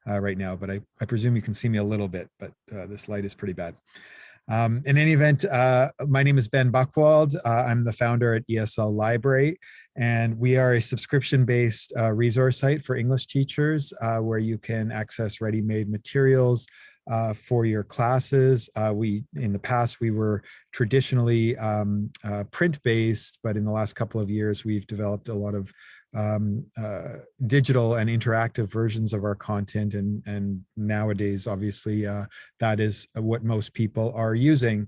right now, but I presume you can see me a little bit, but this light is pretty bad. In any event, my name is Ben Buckwold. I'm the founder at ESL Library, and we are a subscription-based resource site for English teachers where you can access ready-made materials for your classes. In the past, we were traditionally print-based, but in the last couple of years, we've developed a lot of digital and interactive versions of our content, and nowadays obviously that is what most people are using.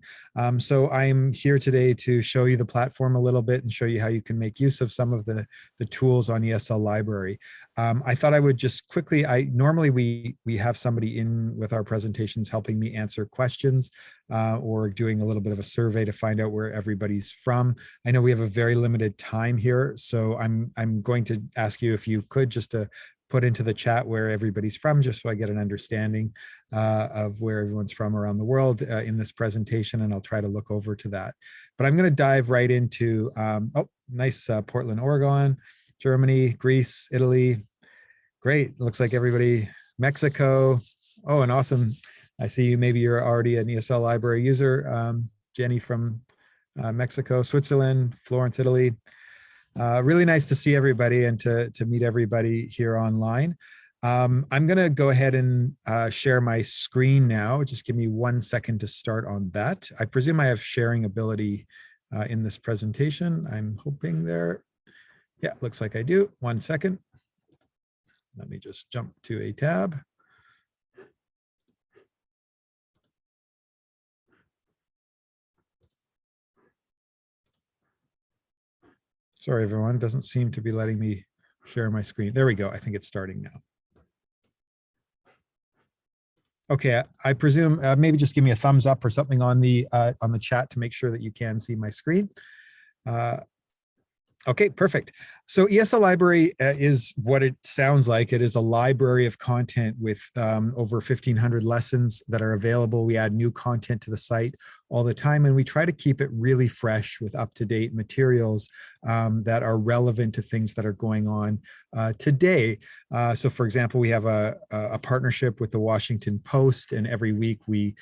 So I'm here today to show you the platform a little bit and show you how you can make use of some of the tools on ESL Library. I thought I would just quickly, normally we have somebody in with our presentations helping me answer questions or doing a little bit of a survey to find out where everybody's from. I know we have a very limited time here, so I'm going to ask you if you could just to put into the chat where everybody's from, just so I get an understanding of where everyone's from around the world in this presentation, and I'll try to look over to that. But I'm going to dive right into, oh, nice, Portland, Oregon, Germany, Greece, Italy. Great, looks like everybody, Mexico. Oh, and awesome. I see you, maybe you're already an ESL Library user. Jenny from Mexico, Switzerland, Florence, Italy. Really nice to see everybody and to meet everybody here online. I'm going to go ahead and share my screen now. Just give me 1 second to start on that. I presume I have sharing ability in this presentation. I'm hoping there. Yeah, looks like I do. 1 second. Let me just jump to a tab. Sorry, everyone, doesn't seem to be letting me share my screen. There we go. I think it's starting now. Okay, I presume maybe just give me a thumbs up or something on the chat to make sure that you can see my screen. Okay, perfect. So ESL Library is what it sounds like. It is a library of content with over 1,500 lessons that are available. We add new content to the site all the time, and we try to keep it really fresh with up-to-date materials that are relevant to things that are going on today. So for example, we have a partnership with the Washington Post, and every week we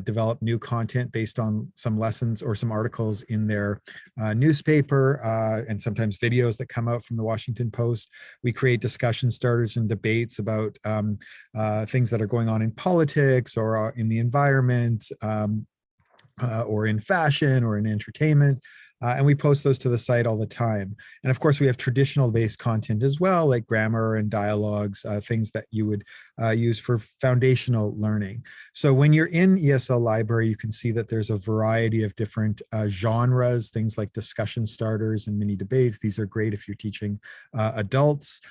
develop new content based on some lessons or some articles in their newspaper, and sometimes videos that come out from the Washington Post. We create discussion starters and debates about things that are going on in politics or in the environment, or in fashion or in entertainment. And we post those to the site all the time. And of course, we have traditional based content as well, like grammar and dialogues, things that you would use for foundational learning. So when you're in ESL Library, you can see that there's a variety of different genres, things like discussion starters and mini debates. These are great if you're teaching adults,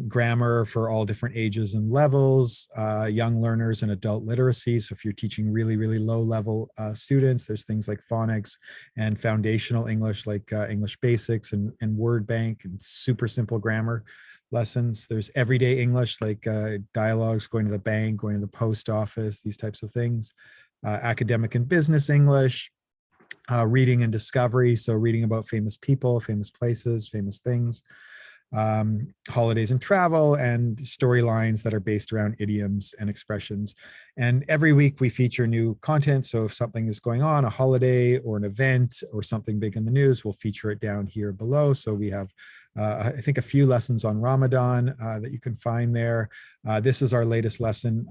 grammar for all different ages and levels, young learners and adult literacy. So if you're teaching really, really low level students, there's things like phonics and foundational English, like English basics and word bank and super simple grammar lessons. There's everyday English, like dialogues, going to the bank, going to the post office, these types of things. Academic and business English, reading and discovery, so reading about famous people, famous places, famous things. Holidays and travel, and storylines that are based around idioms and expressions. And every week we feature new content. So if something is going on, a holiday or an event or something big in the news, we'll feature it down here below. So we have, I think, a few lessons on Ramadan that you can find there. This is our latest lesson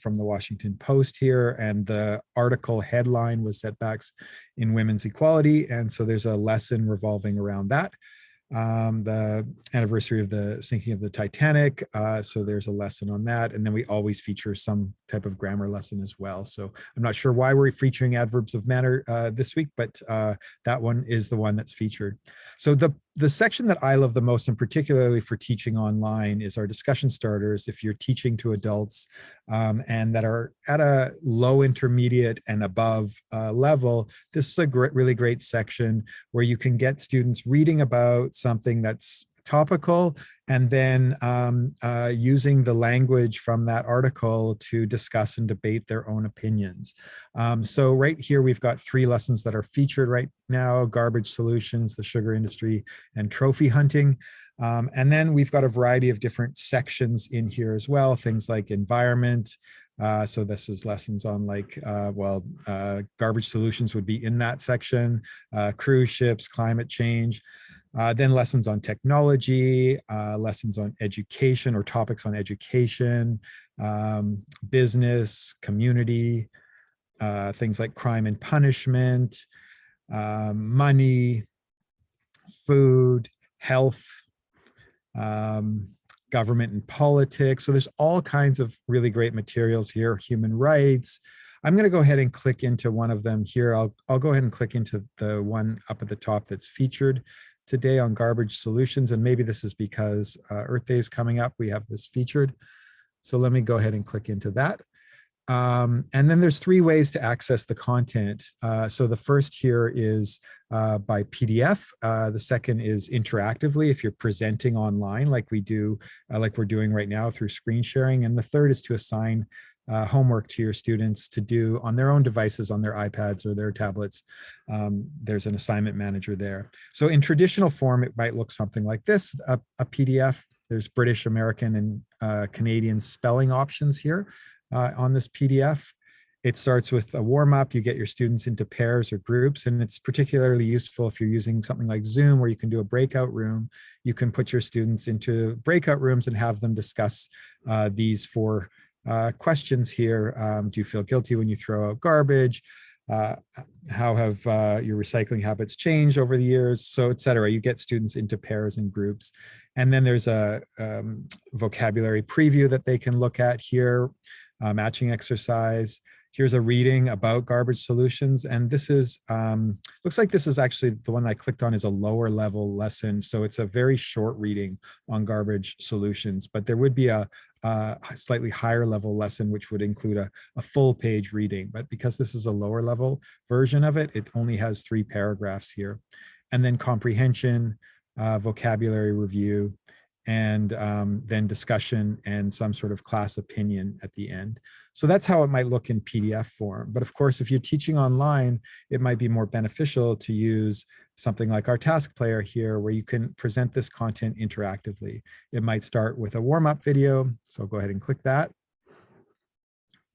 from the Washington Post here. And the article headline was Setbacks in Women's Equality. And so there's a lesson revolving around that. The anniversary of the sinking of the Titanic. So there's a lesson on that. And then we always feature some type of grammar lesson as well. So I'm not sure why we're featuring adverbs of manner this week, but that one is the one that's featured. So the section that I love the most, and particularly for teaching online, is our discussion starters. If you're teaching to adults and that are at a low, intermediate, and above level, this is a really great section where you can get students reading about something that's topical, and then using the language from that article to discuss and debate their own opinions. So right here, we've got 3 lessons that are featured right now: garbage solutions, the sugar industry, and trophy hunting. And then we've got a variety of different sections in here as well, things like environment. So this is lessons on like, garbage solutions would be in that section, cruise ships, climate change. Then lessons on technology, lessons on education or topics on education, business, community, things like crime and punishment, money, food, health, government and politics. So there's all kinds of really great materials here, human rights. I'm going to go ahead and click into one of them here. I'll go ahead and click into the one up at the top that's featured today on garbage solutions. And maybe this is because Earth Day is coming up. We have this featured. So let me go ahead and click into that. And then there's three ways to access the content. So the first here is by PDF. The second is interactively if you're presenting online like we do, like we're doing right now through screen sharing. And the third is to assign homework to your students to do on their own devices, on their iPads or their tablets. There's an assignment manager there. So in traditional form, it might look something like this, a PDF. There's British, American, and Canadian spelling options here on this PDF. It starts with a warm-up. You get your students into pairs or groups, and it's particularly useful if you're using something like Zoom where you can do a breakout room. You can put your students into breakout rooms and have them discuss these four questions here. Do you feel guilty when you throw out garbage? How have your recycling habits changed over the years? So, et cetera. You get students into pairs and groups. And then there's a vocabulary preview that they can look at here, matching exercise. Here's a reading about garbage solutions. And this is, looks like this is actually the one I clicked on is a lower level lesson. So it's a very short reading on garbage solutions, but there would be a slightly higher level lesson, which would include a full page reading. But because this is a lower level version of it, it only has 3 paragraphs here. And then comprehension, vocabulary review, and then discussion and some sort of class opinion at the end. So that's how it might look in PDF form. But of course, if you're teaching online, it might be more beneficial to use something like our task player here, where you can present this content interactively. It might start with a warm-up video. So I'll go ahead and click that.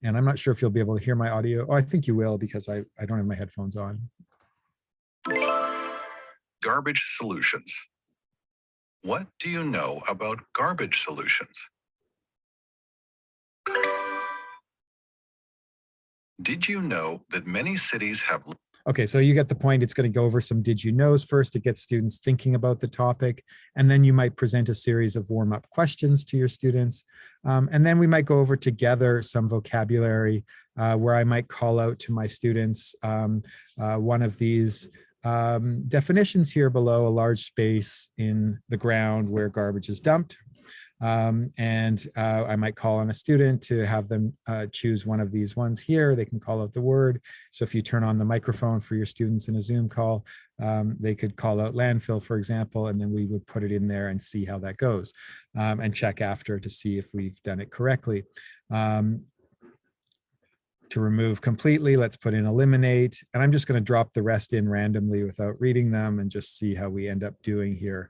And I'm not sure if you'll be able to hear my audio. Oh, I think you will because I don't have my headphones on. Garbage solutions. What do you know about garbage solutions? Did you know that many cities have... Okay, so you get the point. It's going to go over some did you knows first. It gets students thinking about the topic. And then you might present a series of warm-up questions to your students. And then we might go over together some vocabulary where I might call out to my students one of these definitions here below: a large space in the ground where garbage is dumped. I might call on a student to have them choose one of these ones here. They can call out the word. So if you turn on the microphone for your students in a Zoom call, they could call out landfill, for example, and then we would put it in there and see how that goes, and check after to see if we've done it correctly. To remove completely, let's put in eliminate. And I'm just going to drop the rest in randomly without reading them and just see how we end up doing here,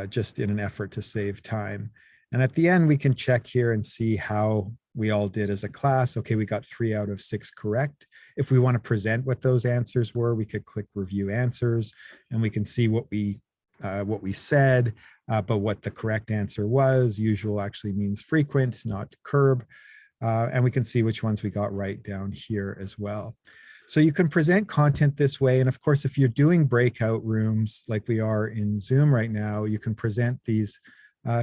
just in an effort to save time. And at the end, we can check here and see how we all did as a class. Okay, we got 3 out of 6 correct. If we want to present what those answers were, we could click review answers and we can see what we said, but what the correct answer was. Usual actually means frequent, not curb. And we can see which ones we got right down here as well. So you can present content this way. And of course, if you're doing breakout rooms like we are in Zoom right now, you can present these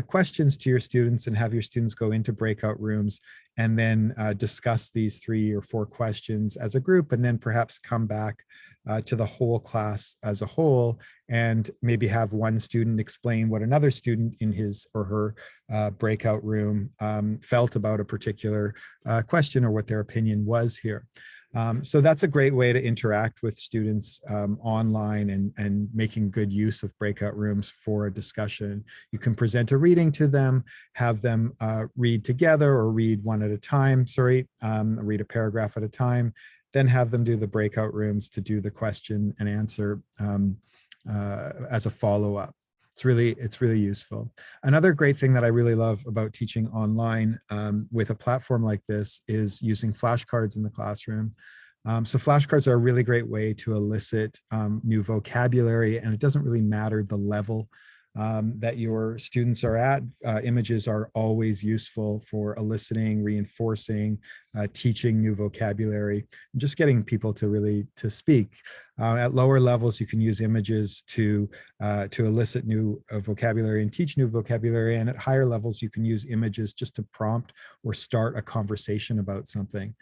questions to your students and have your students go into breakout rooms and then discuss these 3 or 4 questions as a group, and then perhaps come back to the whole class as a whole and maybe have one student explain what another student in his or her breakout room felt about a particular question or what their opinion was here. So that's a great way to interact with students online and making good use of breakout rooms for a discussion. You can present a reading to them, have them read together or read one at a time, read a paragraph at a time, then have them do the breakout rooms to do the question and answer as a follow-up. it's really useful. Another great thing that I really love about teaching online with a platform like this is using flashcards in the classroom. So flashcards are a really great way to elicit new vocabulary, and it doesn't really matter the level that your students are at. Images are always useful for eliciting, reinforcing, teaching new vocabulary, and just getting people to speak. At lower levels, you can use images to elicit new vocabulary and teach new vocabulary. And at higher levels, you can use images just to prompt or start a conversation about something.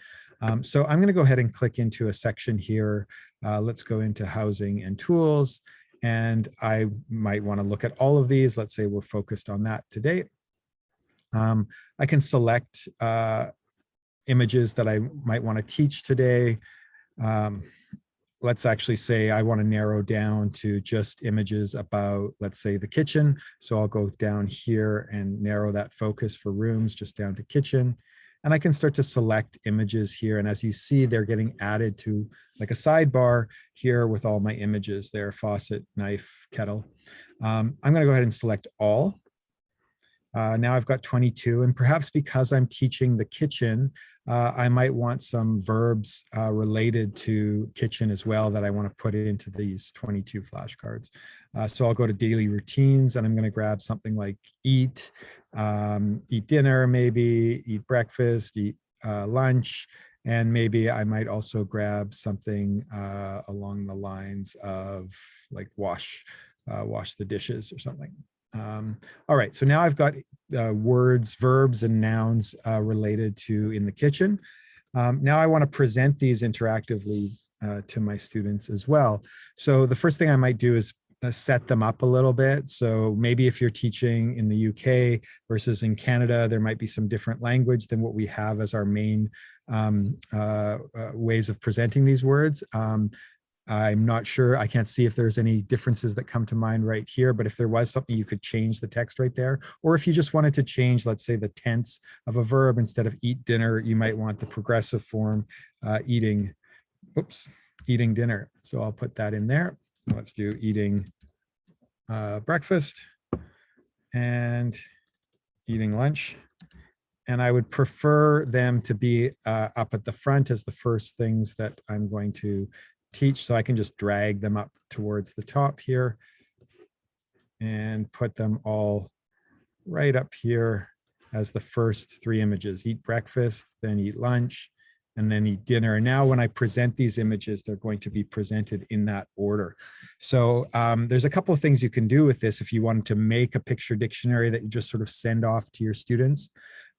So I'm going to go ahead and click into a section here. Let's go into housing and tools. And I might want to look at all of these. Let's say we're focused on that today. I can select images that I might want to teach today. Let's actually say I want to narrow down to just images about, let's say, the kitchen. So I'll go down here and narrow that focus for rooms just down to kitchen. And I can start to select images here. And as you see, they're getting added to like a sidebar here with all my images there: faucet, knife, kettle. I'm going to go ahead and select all. Now I've got 22, and perhaps because I'm teaching the kitchen, I might want some verbs related to kitchen as well that I want to put into these 22 flashcards. So I'll go to daily routines, and I'm going to grab something like eat, eat dinner, maybe eat breakfast, eat lunch, and maybe I might also grab something along the lines of like wash the dishes or something. All right, so now I've got words, verbs, and nouns related to in the kitchen. Now I want to present these interactively to my students as well. So the first thing I might do is set them up a little bit. So maybe if you're teaching in the UK versus in Canada, there might be some different language than what we have as our main ways of presenting these words. I'm not sure. I can't see if there's any differences that come to mind right here, but if there was something, you could change the text right there. Or if you just wanted to change, let's say, the tense of a verb, instead of eat dinner, you might want the progressive form, eating dinner. So I'll put that in there. Let's do eating breakfast and eating lunch. And I would prefer them to be up at the front as the first things that I'm going to teach. So I can just drag them up towards the top here and put them all right up here as the first three images: eat breakfast, then eat lunch, and then eat dinner. And now when I present these images, they're going to be presented in that order. So there's a couple of things you can do with this if you wanted to make a picture dictionary that you just sort of send off to your students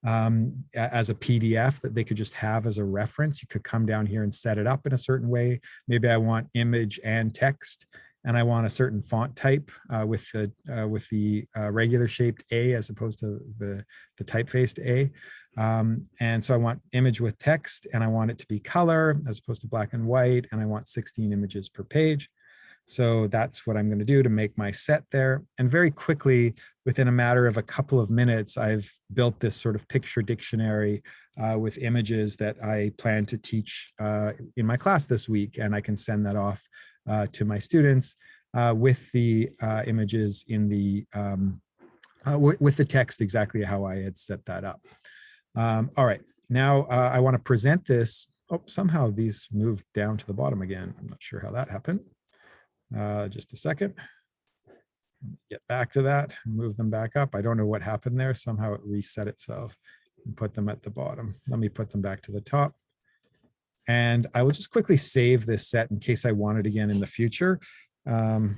as a PDF that they could just have as a reference. You could come down here and set it up in a certain way. Maybe I want image and text, and I want a certain font type with the regular shaped A as opposed to the typefaced A. And so I want image with text, and I want it to be color as opposed to black and white, and I want 16 images per page. So that's what I'm going to do to make my set there. And very quickly, within a matter of a couple of minutes, I've built this sort of picture dictionary with images that I plan to teach in my class this week. And I can send that off to my students with the images in the, with the text exactly how I had set that up. All right, now I want to present this. Oh, somehow these moved down to the bottom again. I'm not sure how that happened. Just a second. Get back to that, move them back up. I don't know what happened there. Somehow it reset itself and put them at the bottom. Let me put them back to the top. And I will just quickly save this set in case I want it again in the future. Flashcards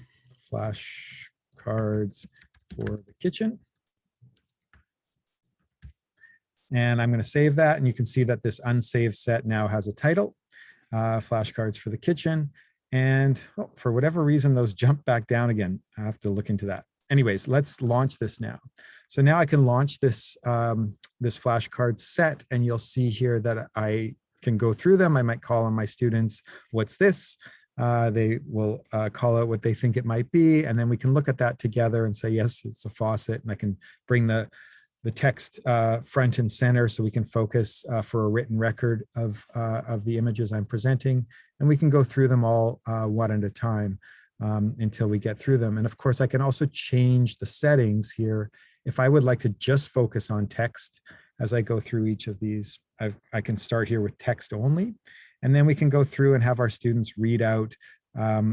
for the kitchen. And I'm going to save that. And you can see that this unsaved set now has a title, Flashcards for the kitchen. And for whatever reason, those jump back down again. I have to look into that. Anyways, let's launch this now. So now I can launch this, this flashcard set, and you'll see here that I can go through them. I might call on my students, what's this? They will call out what they think it might be. And then we can look at that together and say, yes, it's a faucet. And I can bring the text front and center so we can focus for a written record of the images I'm presenting. And we can go through them all one at a time. until we get through them. And of course, I can also change the settings here. If I would like to just focus on text as I go through each of these, I can start here with text only, and then we can go through and have our students read out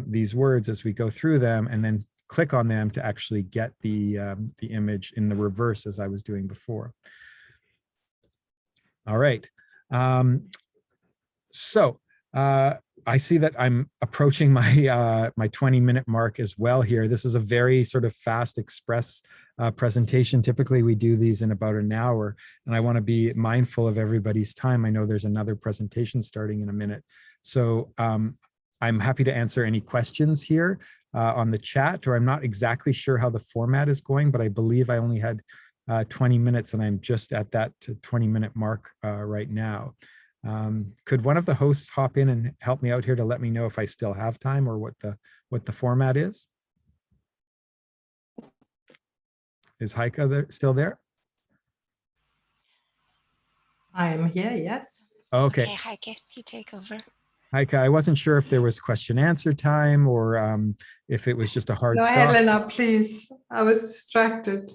these words as we go through them, and then click on them to actually get the image in the reverse as I was doing before. All right. So I see that I'm approaching my my 20-minute mark as well here. This is a very sort of fast express presentation. Typically, we do these in about an hour, and I want to be mindful of everybody's time. I know there's another presentation starting in a minute. So I'm happy to answer any questions here on the chat, or I'm not exactly sure how the format is going, but I believe I only had 20 minutes and I'm just at that 20-minute mark right now. Could one of the hosts hop in and help me out here to let me know if I still have time or what the format is? Is Heike still there? I'm here, yes. Okay. Okay, Heike, you take over. Heike, I wasn't sure if there was question answer time or if it was just a hard No, stop. Helena, please. I was distracted.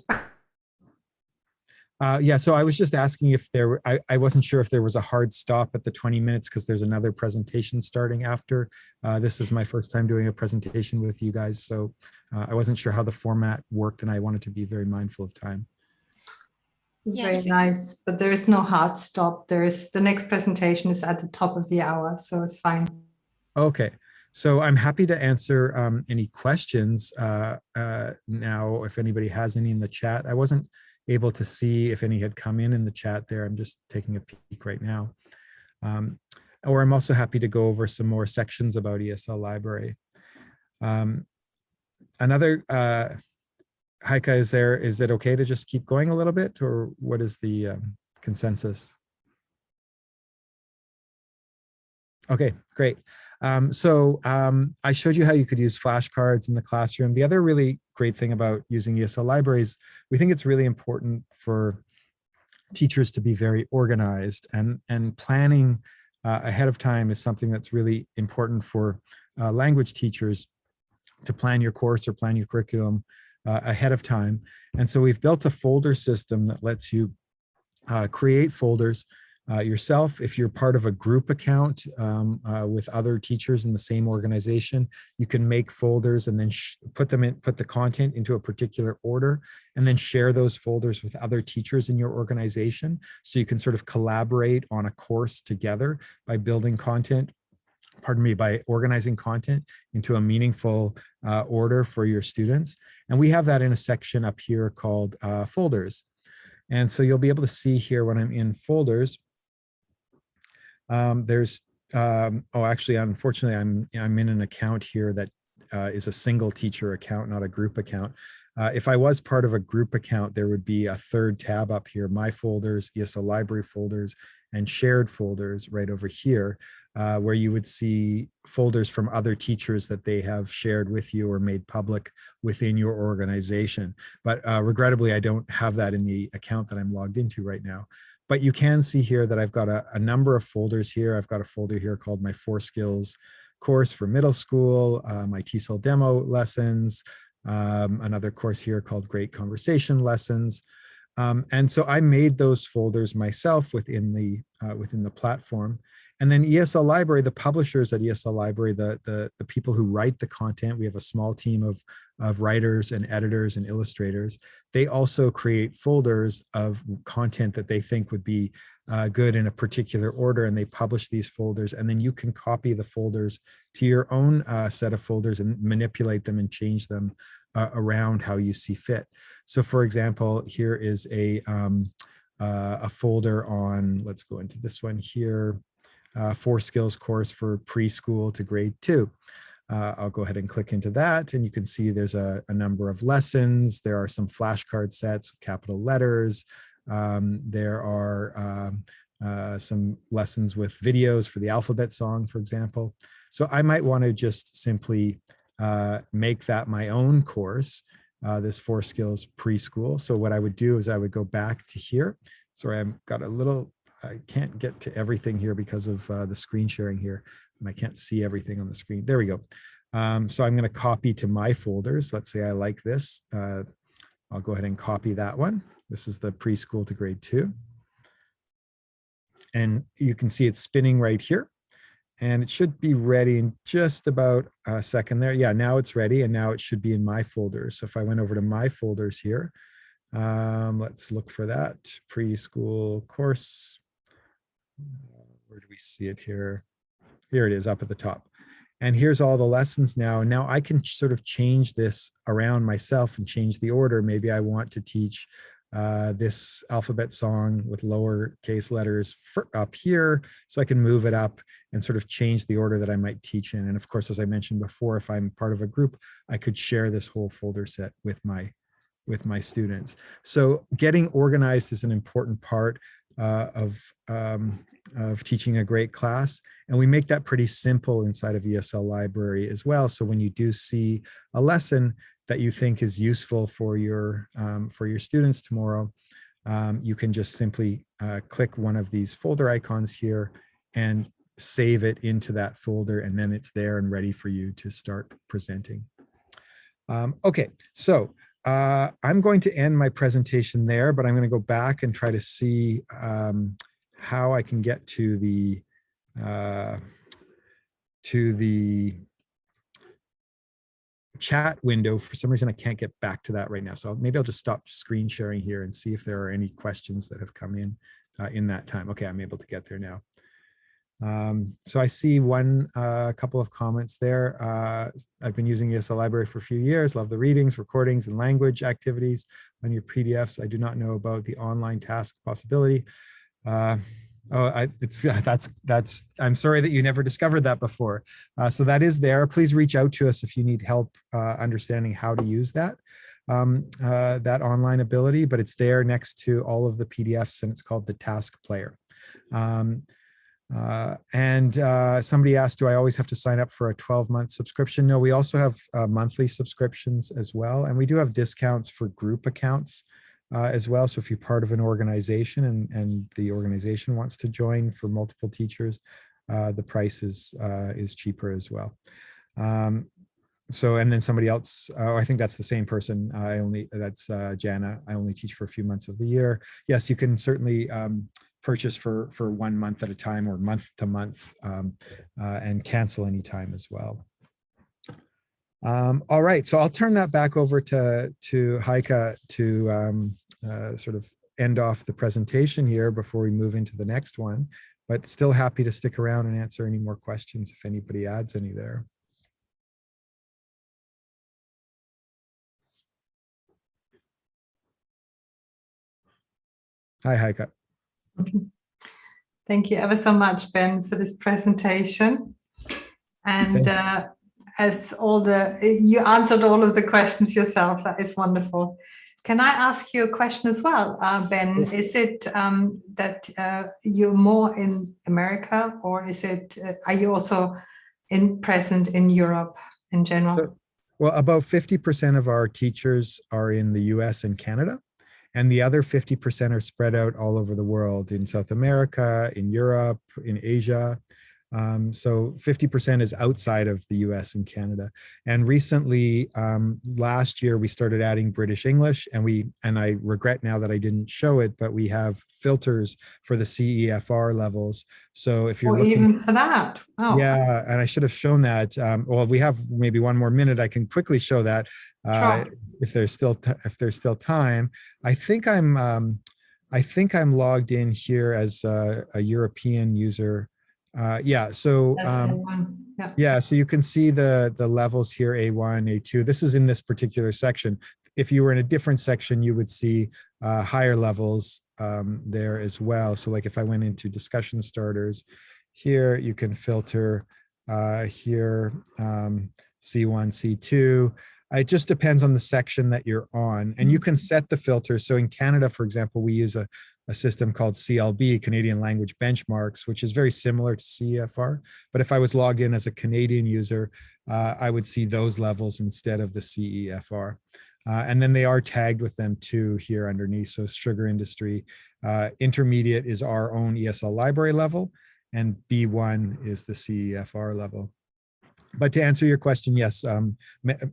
Yeah, so I was just asking if there were, I wasn't sure if there was a hard stop at the 20 minutes because there's another presentation starting after. This is my first time doing a presentation with you guys, so I wasn't sure how the format worked and I wanted to be very mindful of time. Very Yes. nice, but there is no hard stop. The next presentation is at the top of the hour, so it's fine. Okay, so I'm happy to answer any questions now if anybody has any in the chat. I wasn't able to see if any had come in the chat there. I'm just taking a peek right now. Or I'm also happy to go over some more sections about ESL Library. Heike, is it okay to just keep going a little bit, or what is the consensus? Okay, great. So I showed you how you could use flashcards in the classroom. The other really great thing about using ESL libraries, we think it's really important for teachers to be very organized, and planning ahead of time is something that's really important for language teachers, to plan your course or plan your curriculum ahead of time. And so we've built a folder system that lets you create folders yourself. If you're part of a group account with other teachers in the same organization, you can make folders and then put the content into a particular order, and then share those folders with other teachers in your organization. So you can sort of collaborate on a course together by building content, by organizing content into a meaningful order for your students. And we have that in a section up here called folders. And so you'll be able to see here when I'm in folders, actually, unfortunately, I'm in an account here that is a single teacher account, not a group account. If I was part of a group account, there would be a third tab up here, My Folders, ESL Library Folders, and Shared Folders right over here, where you would see folders from other teachers that they have shared with you or made public within your organization. But regrettably, I don't have that in the account that I'm logged into right now. But you can see here that I've got a number of folders here. I've got a folder here called my 4 Skills course for middle school, my TESOL demo lessons, another course here called Great Conversation Lessons. And so I made those folders myself within the platform. And then ESL Library, the publishers at ESL Library, the people who write the content, we have a small team of writers and editors and illustrators. They also create folders of content that they think would be good in a particular order, and they publish these folders. And then you can copy the folders to your own set of folders and manipulate them and change them around how you see fit. So for example, here is a folder on, let's go into this one here, 4 Skills course for preschool to grade 2. I'll go ahead and click into that, and you can see there's a number of lessons. There are some flashcard sets with capital letters. There are some lessons with videos for the alphabet song, for example. So I might want to just simply make that my own course, this 4 Skills preschool. So what I would do is I would go back to here. Sorry, I've got a little, I can't get to everything here because of the screen sharing here, and I can't see everything on the screen. There we go. So I'm going to copy to my folders. Let's say I like this. I'll go ahead and copy that one. This is the preschool to grade 2. And you can see it's spinning right here. And it should be ready in just about a second there. Yeah, now it's ready, and now it should be in my folders. So if I went over to my folders here, let's look for that preschool course. Where do we see it here? Here it is up at the top. And here's all the lessons now. Now I can sort of change this around myself and change the order. Maybe I want to teach this alphabet song with lowercase letters up here, so I can move it up and sort of change the order that I might teach in. And of course, as I mentioned before, if I'm part of a group, I could share this whole folder set with my students. So getting organized is an important part of teaching a great class. And we make that pretty simple inside of ESL Library as well. So when you do see a lesson that you think is useful for your students tomorrow, you can just simply click one of these folder icons here and save it into that folder, and then it's there and ready for you to start presenting. Okay, so I'm going to end my presentation there, but I'm going to go back and try to see how I can get to the chat window. For some reason, I can't get back to that right now. So maybe I'll just stop screen sharing here and see if there are any questions that have come in that time. Okay, I'm able to get there now. So I see a couple of comments there. I've been using ESL Library for a few years, love the readings, recordings, and language activities on your PDFs. I do not know about the online task possibility. I'm sorry that you never discovered that before. So that is there. Please reach out to us if you need help understanding how to use that online ability, but it's there next to all of the PDFs, and it's called the task player. Somebody asked, do I always have to sign up for a 12-month subscription? No, we also have monthly subscriptions as well. And we do have discounts for group accounts as well. So if you're part of an organization and the organization wants to join for multiple teachers, the price is cheaper as well. So, and then somebody else, I think that's the same person. That's Jana. I only teach for a few months of the year. Yes, you can certainly purchase for 1 month at a time or month to month, and cancel anytime as well. All right, so I'll turn that back over to Heike to sort of end off the presentation here before we move into the next one, but still happy to stick around and answer any more questions if anybody adds any there. Hi, Heike. Thank you ever so much, Ben, for this presentation. And you answered all of the questions yourself. That is wonderful. Can I ask you a question as well, Ben? Is it that you're more in America, or is it are you also present in Europe in general? Well, about 50% of our teachers are in the US and Canada, and the other 50% are spread out all over the world, in South America, in Europe, in Asia. So 50% is outside of the US and Canada. And recently, last year, we started adding British English, and I regret now that I didn't show it, but we have filters for the CEFR levels. So if you're looking even for that. Oh. Yeah, and I should have shown that. Well, we have maybe one more minute. I can quickly show that Sure. if there's still time. I think I'm logged in here as a European user. Yeah, so yeah, so you can see the levels here, A1, A2. This is in this particular section. If you were in a different section, you would see higher levels there as well. So like if I went into discussion starters, here you can filter here C1, C2. It just depends on the section that you're on, and you can set the filter. So in Canada, for example, we use a system called CLB, Canadian Language Benchmarks, which is very similar to CEFR. But if I was logged in as a Canadian user, I would see those levels instead of the CEFR. And then they are tagged with them too here underneath. So sugar industry, intermediate is our own ESL library level, and B1 is the CEFR level. But to answer your question, yes,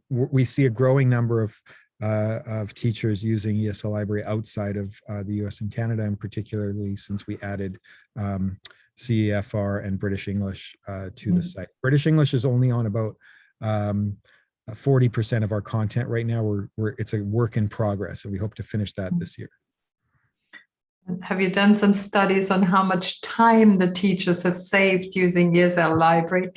we see a growing number of teachers using ESL Library outside of the US and Canada, and particularly since we added CEFR and British English to the site. British English is only on about 40% of our content right now. It's a work in progress, and we hope to finish that this year. Have you done some studies on how much time the teachers have saved using ESL Library?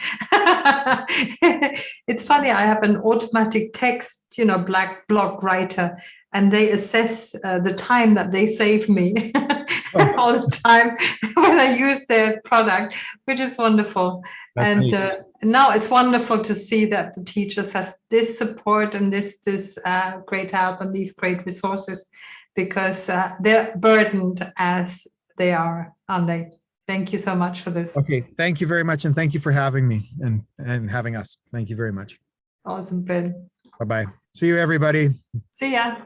It's funny, I have an automatic text, black block writer, and they assess the time that they save me all the time when I use their product, which is wonderful. That's and neat. Now it's wonderful to see that the teachers have this support and this great help and these great resources, because they're burdened as they are, aren't they? Thank you so much for this. Okay, thank you very much, and thank you for having me and having us. Thank you very much. Awesome, Ben. Bye-bye. See you, everybody. See ya.